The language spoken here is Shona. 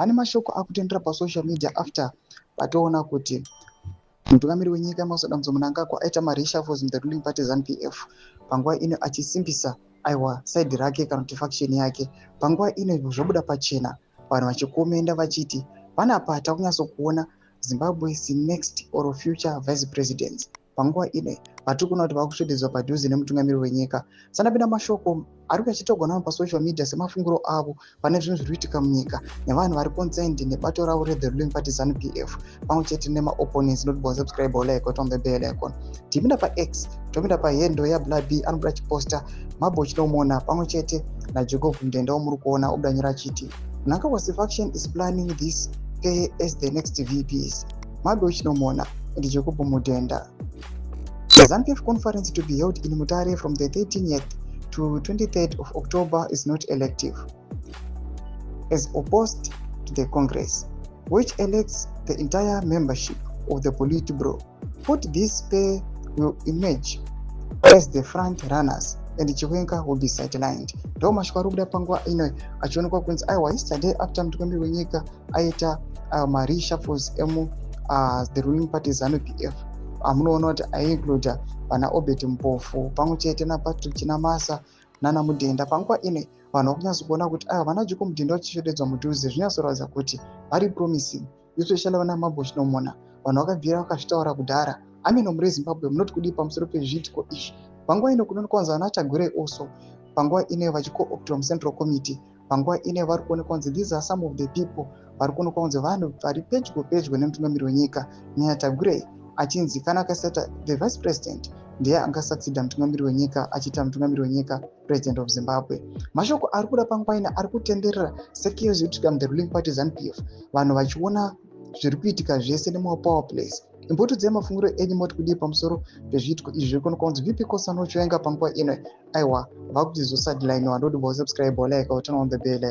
pane mashoko akutendera pasocial media after patoona kuti mutungamiri wenyika Masodanzo Mnangagwa aita mareshuffles in the ruling party ZANU-PF panguva ino achisimbisa aiwa side rake kana kuti faction yake. Panguva ino zvobuda pachena vanhu vachikomenda vachiti panapa takunyaso kuona Zimbabwe's next or future vice presidents. Panguva ino vatikuna kuti vakusvededzwa padhuze nemutungamiri wenyika. Sanapinda mashoko ari kachitogona pasocial media semafunguro avo pane zvinhu zviri kuitika munyika nevanhu vari concerned nebato ravo the ruling party ZANU-PF pamwe chete nemaopponents. Notibva subscribe like otombe bell icon. Tipinda paX topinda pahendo yaBlabi anobuda chiposta mabho chinomona pamwe chete naJacob Mdenda womuri kuona obuda nyora chiti mnangagwaZim faction is planning this pay as the next VPs. Mabho chinomona and Jacob Mdenda. The ZANU-PF conference to be held in Mutare from the 13th to 23rd of October is not elective, as opposed to the Congress, which elects the entire membership of the Politburo. Put this pair will emerge as the front runners and Chiwenga will be sidelined. Ndo mashwarubuda panguva ino achionekwa kunzi aiwa yesterday after mutungamiri wenyika aita mareshuffles the ruling party ZANU-PF. Amunoona kuti ainclude vana Obed Mpofu pamwe chete naPatrick Chinamasa nana Mudhenda. Panguva ine vanhu vakunyaso kuona kuti vana Jacob Mdenda vachisvededzwa mudhuze zvinyasoratidza kuti vari promising, especially vana Mabho Chinomona. Vanhu vakabvira vakazvitaura kudhara ameno muri Zimbabwe munoti kudii pamusoro pezviitiko izvi. Panguva ine kunoonekwa kunzi vana Tagore also panguva ine vachiko-optwa muCentral Committee. Panguva ine vari kuonekwa kunzi these are some of the people vari kuonekwa kunzi vanhu vari pedyo nemutungamiri wenyika. Nyaya Tagore achinzi kana akasaita the vice president ndiye angasucceeda mutungamiri wenyika achiita mutungamiri wenyika president of Zimbabwe. Mashoko ari kuda panguva ino ari kutenderera sekiyo zviri kuitika the ruling party ZANU-PF, vanhu vachiona zviri kuitika zvese nemapower plays. Imbotudzai mafungiro enyu moti kudii pamusoro pezviitiko izvi zviri kuonekwa kunzi VP Kosano Chiwenga panguva ino aiwa vakuti zosideline. Vanhu subscribe like utano on the bell.